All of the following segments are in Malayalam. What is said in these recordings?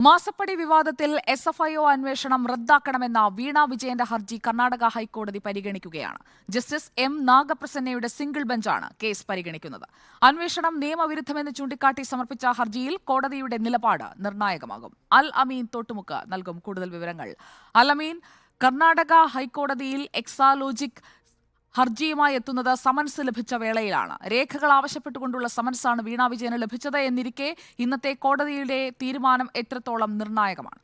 മാസപ്പടി വിവാദത്തിൽ എസ്എഫ്ഐഒ അന്വേഷണം റദ്ദാക്കണമെന്ന വീണ വിജയന്റെ ഹർജി കർണാടക ഹൈക്കോടതി പരിഗണിക്കുകയാണ്. ജസ്റ്റിസ് എം നാഗപ്രസന്നയുടെ സിംഗിൾ ബെഞ്ചാണ് കേസ് പരിഗണിക്കുന്നത്. അന്വേഷണം നിയമവിരുദ്ധമെന്ന് ചൂണ്ടിക്കാട്ടി സമർപ്പിച്ച ഹർജിയിൽ കോടതിയുടെ നിലപാട് നിർണായകമാകും. അൽ അമീൻ തോട്ടുമുക്ക് നൽകും കൂടുതൽ വിവരങ്ങൾ. അൽ അമീൻ, കർണാടക ഹൈക്കോടതിയിൽ എക്സാലോജിക് ഹർജിയുമായി എത്തുന്നത് സമൻസ് ലഭിച്ച വേളയിലാണ്. രേഖകൾ ആവശ്യപ്പെട്ടുകൊണ്ടുള്ള സമൻസാണ് വീണ വിജയന് ലഭിച്ചത് എന്നിരിക്കെ ഇന്നത്തെ കോടതിയുടെ തീരുമാനം എത്രത്തോളം നിർണായകമാണ്?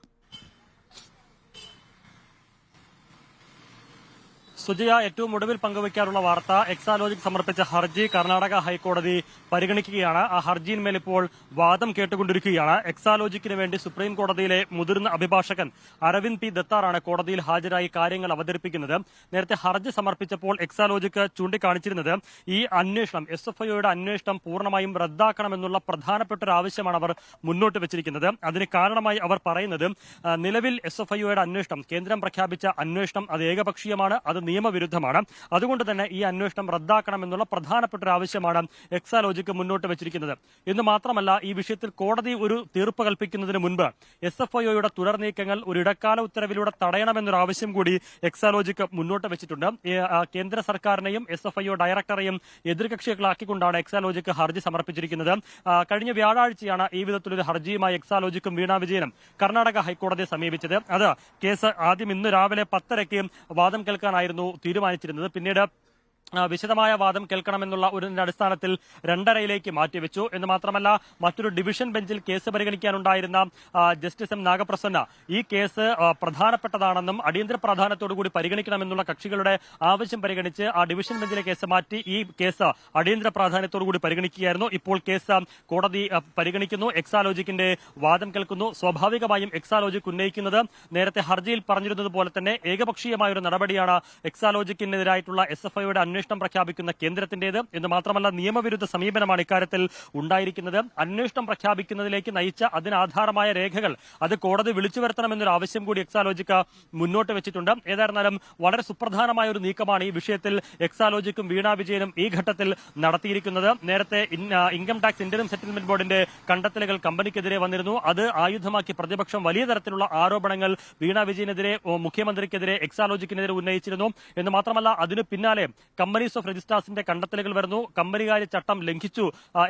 സുജയ, ഏറ്റവും ഒടുവിൽ പങ്കുവയ്ക്കാനുള്ള വാർത്ത, എക്സാലോജിക് സമർപ്പിച്ച ഹർജി കർണാടക ഹൈക്കോടതി പരിഗണിക്കുകയാണ്. ആ ഹർജിയിന്മേൽ ഇപ്പോൾ വാദം കേട്ടുകൊണ്ടിരിക്കുകയാണ്. എക്സാലോജിക്കിന് വേണ്ടി സുപ്രീം കോടതിയിലെ മുതിർന്ന അഭിഭാഷകൻ അരവിന്ദ് പി ദത്താറാണ് കോടതിയിൽ ഹാജരായി കാര്യങ്ങൾ അവതരിപ്പിക്കുന്നത്. നേരത്തെ ഹർജി സമർപ്പിച്ചപ്പോൾ എക്സാലോജിക് ചൂണ്ടിക്കാണിച്ചിരുന്നത് ഈ അന്വേഷണം, എസ്എഫ്ഐഒയുടെ അന്വേഷണം പൂർണ്ണമായും റദ്ദാക്കണമെന്നുള്ള പ്രധാനപ്പെട്ട ഒരു ആവശ്യമാണ് അവർ മുന്നോട്ട് വെച്ചിരിക്കുന്നത്. അതിന് കാരണമായി അവർ പറയുന്നത്, നിലവിൽ എസ്എഫ്ഐഒയുടെ അന്വേഷണം, കേന്ദ്രം പ്രഖ്യാപിച്ച അന്വേഷണം, അത് ഏകപക്ഷീയമാണ്, അത് നിയമവിരുദ്ധമാണ്. അതുകൊണ്ട് തന്നെ ഈ അന്വേഷണം റദ്ദാക്കണമെന്നുള്ള പ്രധാനപ്പെട്ട ഒരു ആവശ്യമാണ് എക്സാലോജിക്ക് മുന്നോട്ട് വെച്ചിരിക്കുന്നത്. എന്ന് മാത്രമല്ല, ഈ വിഷയത്തിൽ കോടതി ഒരു തീർപ്പ് കൽപ്പിക്കുന്നതിന് മുൻപ് എസ്എഫ്ഐഒയുടെ തുടർ നീക്കങ്ങൾ ഒരു ഇടക്കാല ഉത്തരവിലൂടെ തടയണമെന്നൊരു ആവശ്യം കൂടി എക്സാലോജിക്ക് മുന്നോട്ട് വെച്ചിട്ടുണ്ട്. കേന്ദ്ര സർക്കാരിനെയും എസ്എഫ്ഐഒ ഡയറക്ടറെയും എതിർകക്ഷികളാക്കിക്കൊണ്ടാണ് എക്സാലോജിക്ക് ഹർജി സമർപ്പിച്ചിരിക്കുന്നത്. കഴിഞ്ഞ വ്യാഴാഴ്ചയാണ് ഈ വിധത്തിലൊരു ഹർജിയുമായി എക്സാലോജിക്കും വീണ വിജയനും കർണാടക ഹൈക്കോടതിയെ സമീപിച്ചത്. അത് കേസ് ആദ്യം ഇന്ന് രാവിലെ 10:30 വാദം കേൾക്കാനായിരുന്നു തീരുമാനിച്ചിരുന്നത്. പിന്നീട് വിശദമായ വാദം കേൾക്കണമെന്നുള്ള ഒരു അടിസ്ഥാനത്തിൽ 2:30 മാറ്റിവെച്ചു. എന്ന് മാത്രമല്ല, മറ്റൊരു ഡിവിഷൻ ബെഞ്ചിൽ കേസ് പരിഗണിക്കാനുണ്ടായിരുന്ന ജസ്റ്റിസ് എം നാഗപ്രസന്ന ഈ കേസ് പ്രധാനപ്പെട്ടതാണെന്നും അടിയന്തര പ്രാധാന്യത്തോടുകൂടി പരിഗണിക്കണമെന്നുള്ള കക്ഷികളുടെ ആവശ്യം പരിഗണിച്ച് ആ ഡിവിഷൻ ബെഞ്ചിലെ കേസ് മാറ്റി ഈ കേസ് അടിയന്തര പ്രാധാന്യത്തോടുകൂടി പരിഗണിക്കുകയായിരുന്നു. ഇപ്പോൾ കേസ് കോടതി പരിഗണിക്കുന്നു, എക്സാലോജിക്കിന്റെ വാദം കേൾക്കുന്നു. സ്വാഭാവികമായും എക്സാലോജിക് ഉന്നയിക്കുന്നത് നേരത്തെ ഹർജിയിൽ പറഞ്ഞിരുന്നത് പോലെ തന്നെ ഏകപക്ഷീയമായ ഒരു നടപടിയാണ് എക്സാലോജിക്കിനെതിരായിട്ടുള്ള എസ്എഫ്ഐയുടെ അന്വേഷണം പ്രഖ്യാപിക്കുന്ന കേന്ദ്രത്തിന്റേത്. എന്ന് മാത്രമല്ല, നിയമവിരുദ്ധ സമീപനമാണ് ഇക്കാര്യത്തിൽ ഉണ്ടായിരിക്കുന്നത്. അന്വേഷണം പ്രഖ്യാപിക്കുന്നതിലേക്ക് നയിച്ച അതിനാധാരമായ രേഖകൾ അത് കോടതി വിളിച്ചു വരുത്തണമെന്നൊരു ആവശ്യം കൂടി എക്സാലോജിക്ക് മുന്നോട്ട് വെച്ചിട്ടുണ്ട്. ഏതായിരുന്നാലും വളരെ സുപ്രധാനമായ ഒരു നീക്കമാണ് ഈ വിഷയത്തിൽ എക്സാലോജിക്കും വീണ വിജയനും ഈ ഘട്ടത്തിൽ നടത്തിയിരിക്കുന്നത്. നേരത്തെ ഇൻകം ടാക്സ് ഇന്ററിം സെറ്റിൽമെന്റ് ബോർഡിന്റെ കണ്ടെത്തലുകൾ കമ്പനിക്കെതിരെ വന്നിരുന്നു. അത് ആയുധമാക്കി പ്രതിപക്ഷം വലിയ തരത്തിലുള്ള ആരോപണങ്ങൾ വീണ വിജയനെതിരെ, മുഖ്യമന്ത്രിക്കെതിരെ, എക്സാലോജിക്കിനെതിരെ ഉന്നയിച്ചിരുന്നു. എന്ന് മാത്രമല്ല, അതിനു പിന്നാലെ കമ്പനീസ് ഓഫ് രജിസ്ട്രാർസിന്റെ കണ്ടെത്തലുകൾ വരുന്നു. കമ്പനികാര്യ ചട്ടം ലംഘിച്ചു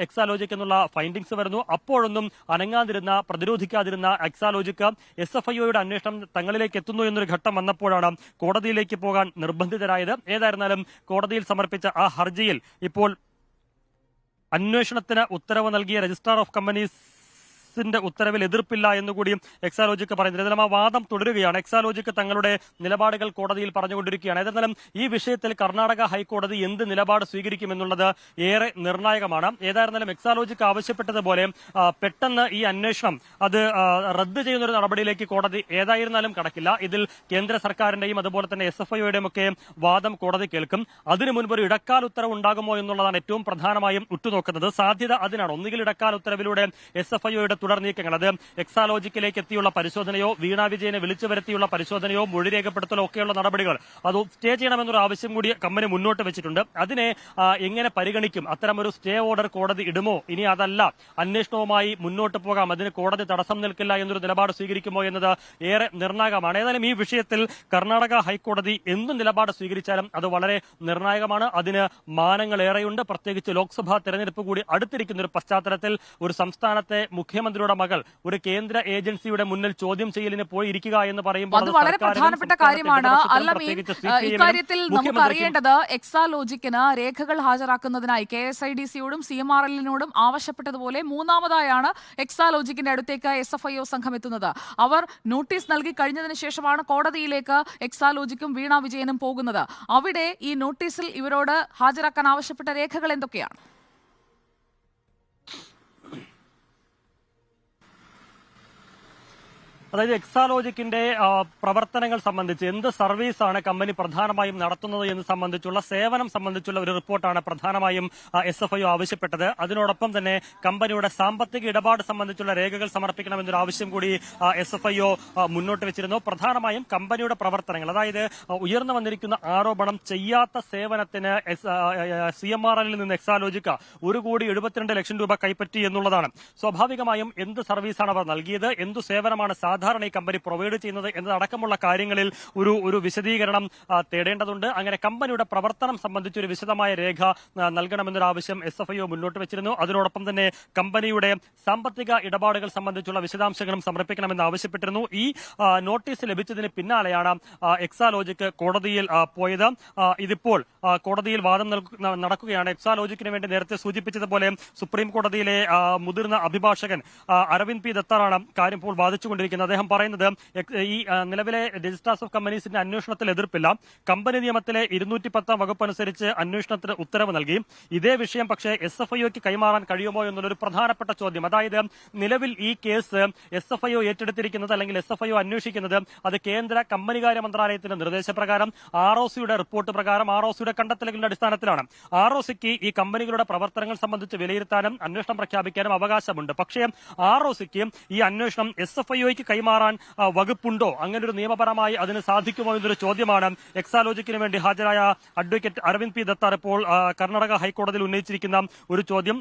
എക്സാലോജിക് എന്നുള്ള ഫൈൻഡിങ്സ് വരുന്നു. അപ്പോഴൊന്നും അനങ്ങാതിരുന്ന, പ്രതിരോധിക്കാതിരുന്ന എക്സാലോജിക്ക് എസ്എഫ്ഐഒയുടെ അന്വേഷണം തങ്ങളിലേക്ക് എത്തുന്നു എന്നൊരു ഘട്ടം വന്നപ്പോഴാണ് കോടതിയിലേക്ക് പോകാൻ നിർബന്ധിതരായത്. ഏതായിരുന്നാലും കോടതിയിൽ സമർപ്പിച്ച ആ ഹർജിയിൽ ഇപ്പോൾ അന്വേഷണത്തിന് ഉത്തരവ് നൽകിയ രജിസ്ട്രാർ ഓഫ് കമ്പനീസ് ഉത്തരവിൽ എതിർപ്പില്ല എന്നുകൂടി എക്സാലോജിക്ക് പറയുന്നത്. ഏതായാലും ആ വാദം തുടരുകയാണ്. എക്സാലോജിക്ക് തങ്ങളുടെ നിലപാടുകൾ കോടതിയിൽ പറഞ്ഞുകൊണ്ടിരിക്കുകയാണ്. ഏതായാലും ഈ വിഷയത്തിൽ കർണാടക ഹൈക്കോടതി എന്ത് നിലപാട് സ്വീകരിക്കുമെന്നുള്ളത് ഏറെ നിർണായകമാണ്. ഏതായിരുന്നാലും എക്സാലോജിക്ക് ആവശ്യപ്പെട്ടതുപോലെ പെട്ടെന്ന് ഈ അന്വേഷണം അത് റദ്ദ് ചെയ്യുന്ന ഒരു നടപടിയിലേക്ക് കോടതി ഏതായിരുന്നാലും കടക്കില്ല. ഇതിൽ കേന്ദ്ര സർക്കാരിന്റെയും അതുപോലെ തന്നെ എസ്എഫ്ഐയുടെയും ഒക്കെ വാദം കോടതി കേൾക്കും. അതിനു മുൻപ് ഒരു ഇടക്കാല ഉത്തരവ് ഉണ്ടാകുമോ എന്നുള്ളതാണ് ഏറ്റവും പ്രധാനമായും ഉറ്റുനോക്കുന്നത്. സാധ്യത അതിനാണ്. ഒന്നുകിൽ ഇടക്കാല ഉത്തരവിലൂടെ എസ്എഫ്ഐയുടെ തുടർ നീക്കങ്ങൾ, അത് എക്സാലോജിക്കിലേക്ക് എത്തിയുള്ള പരിശോധനയോ വീണ വിജയനെ വിളിച്ചു വരുത്തിയുള്ള പരിശോധനയോ മൊഴി രേഖപ്പെടുത്തലോ ഒക്കെയുള്ള നടപടികൾ അത് സ്റ്റേ ചെയ്യണമെന്നൊരു ആവശ്യം കൂടി കമ്പനി മുന്നോട്ട് വെച്ചിട്ടുണ്ട്. അതിനെ എങ്ങനെ പരിഗണിക്കും? അത്തരമൊരു സ്റ്റേ ഓർഡർ കോടതി ഇടുമോ? ഇനി അതല്ല, അന്വേഷണവുമായി മുന്നോട്ട് പോകാം, അതിന് കോടതി തടസ്സം നിൽക്കില്ല എന്നൊരു നിലപാട് സ്വീകരിക്കുമോ എന്നത് ഏറെ നിർണായകമാണ്. ഏതായാലും ഈ വിഷയത്തിൽ കർണാടക ഹൈക്കോടതി എന്ത് നിലപാട് സ്വീകരിച്ചാലും അത് വളരെ നിർണായകമാണ്. അതിന് മാനങ്ങൾ ഏറെയുണ്ട്. പ്രത്യേകിച്ച് ലോക്സഭാ തെരഞ്ഞെടുപ്പ് കൂടി അടുത്തിരിക്കുന്ന ഒരു പശ്ചാത്തലത്തിൽ ഒരു സംസ്ഥാനത്തെ മുഖ്യമന്ത്രിയുടെ മകൾ ഒരു കേന്ദ്ര ഏജൻസിയുടെ മുന്നിൽ ചോദ്യം ചെയ്യലിന് പോയി ഇരിക്കുക എന്ന് പറയുമ്പോൾ അത് വളരെ പ്രധാനപ്പെട്ട കാര്യമാണ്. അല്ലമീൻ, ഇക്കാര്യത്തിൽ നമുക്ക് അറിയേണ്ടത്, എക്സാലോജിക്കിന് രേഖകൾ ഹാജരാക്കുന്നതിനായി KSIDCയോടും CMRLനോടും ആവശ്യപ്പെട്ടതുപോലെ മൂന്നാമതായാണ് എക്സാലോജിക്കിന്റെ അടുത്തേക്ക് SFIO സംഘം എത്തുന്നത്. അവർ നോട്ടീസ് നൽകി കഴിഞ്ഞതിന് ശേഷമാണ് കോടതിയിലേക്ക് എക്സാലോജിക്കും വീണ വിജയനും പോകുന്നത്. അവിടെ ഈ നോട്ടീസിൽ ഇവരോട് ഹാജരാക്കാൻ ആവശ്യപ്പെട്ട രേഖകൾ എന്തൊക്കെയാണ്? അതായത് എക്സാലോജിക്കിന്റെ പ്രവർത്തനങ്ങൾ സംബന്ധിച്ച് എന്ത് സർവീസാണ് കമ്പനി പ്രധാനമായും നടത്തുന്നത് എന്ന് സംബന്ധിച്ചുള്ള സേവനം സംബന്ധിച്ചുള്ള ഒരു റിപ്പോർട്ടാണ് പ്രധാനമായും SFIO ആവശ്യപ്പെട്ടത്. അതിനോടൊപ്പം തന്നെ കമ്പനിയുടെ സാമ്പത്തിക ഇടപാട് സംബന്ധിച്ചുള്ള രേഖകൾ സമർപ്പിക്കണമെന്നൊരു ആവശ്യം കൂടി SFIO മുന്നോട്ട് വെച്ചിരുന്നു. പ്രധാനമായും കമ്പനിയുടെ പ്രവർത്തനങ്ങൾ, അതായത് ഉയർന്നു വന്നിരിക്കുന്ന ആരോപണം ചെയ്യാത്ത സേവനത്തിന് CMRL നിന്ന് എക്സാലോജിക്ക 1,72,00,000 രൂപ കൈപ്പറ്റി എന്നുള്ളതാണ്. സ്വാഭാവികമായും എന്ത് സർവീസാണ് അവർ നൽകിയത്, എന്തു സേവനമാണ് സാധാരണ ഈ കമ്പനി പ്രൊവൈഡ് ചെയ്യുന്നത് എന്നതടക്കമുള്ള കാര്യങ്ങളിൽ ഒരു വിശദീകരണം തേടേണ്ടതുണ്ട്. അങ്ങനെ കമ്പനിയുടെ പ്രവർത്തനം സംബന്ധിച്ച് ഒരു വിശദമായ രേഖ നൽകണമെന്നൊരു ആവശ്യം SFIO മുന്നോട്ട് വെച്ചിരുന്നു. അതിനോടൊപ്പം തന്നെ കമ്പനിയുടെ സാമ്പത്തിക ഇടപാടുകൾ സംബന്ധിച്ചുള്ള വിശദാംശങ്ങളും സമർപ്പിക്കണമെന്ന് ആവശ്യപ്പെട്ടിരുന്നു. ഈ നോട്ടീസ് ലഭിച്ചതിന് പിന്നാലെയാണ് എക്സാലോജിക് കോടതിയിൽ പോയത്. ഇതിപ്പോൾ കോടതിയിൽ വാദം നടക്കുകയാണ്. എക്സാലോജിക്കിന് വേണ്ടി നേരത്തെ സൂചിപ്പിച്ചതുപോലെ സുപ്രീം കോടതിയിലെ മുതിർന്ന അഭിഭാഷകൻ അരവിന്ദ് P. ദത്താറാണ് കാര്യം ഇപ്പോൾ വാദിച്ചുകൊണ്ടിരിക്കുന്നത്. അദ്ദേഹം പറയുന്നത് ഈ നിലവിലെ രജിസ്ട്രാർസ് ഓഫ് കമ്പനീസിന്റെ അന്വേഷണത്തിൽ എതിർപ്പില്ല. കമ്പനി നിയമത്തിലെ 210 വകുപ്പ് അനുസരിച്ച് അന്വേഷണത്തിന് ഉത്തരവ് നൽകി. ഇതേ വിഷയം പക്ഷേ SFIOക്ക് കൈമാറാൻ കഴിയുമോ എന്നുള്ളൊരു പ്രധാനപ്പെട്ട ചോദ്യം. അതായത് നിലവിൽ ഈ കേസ് SFIO ഏറ്റെടുത്തിരിക്കുന്നത് അല്ലെങ്കിൽ SFIO അന്വേഷിക്കുന്നത് അത് കേന്ദ്ര കമ്പനികാര്യ മന്ത്രാലയത്തിന്റെ നിർദ്ദേശപ്രകാരം ROCയുടെ റിപ്പോർട്ട് പ്രകാരം ROCയുടെ കണ്ടെത്തലുകളുടെ അടിസ്ഥാനത്തിലാണ്. ROCക്ക് ഈ കമ്പനികളുടെ പ്രവർത്തനങ്ങൾ സംബന്ധിച്ച് വിലയിരുത്താനും അന്വേഷണം പ്രഖ്യാപിക്കാനും അവകാശമുണ്ട്. പക്ഷേ ROCക്ക് ഈ അന്വേഷണം SFIOയ്ക്ക് കൈമാറാൻ വകുപ്പുണ്ടോ, അങ്ങനെ ഒരു നിയമപരമായി അതിന് സാധിക്കുമോ എന്നൊരു ചോദ്യമാണ് എക്സാലോജിക്കിന് വേണ്ടി ഹാജരായ അഡ്വക്കേറ്റ് അരവിന്ദ് P. ദത്താർ ഇപ്പോൾ കർണാടക ഹൈക്കോടതിയിൽ ഉന്നയിച്ചിരിക്കുന്ന ഒരു ചോദ്യം.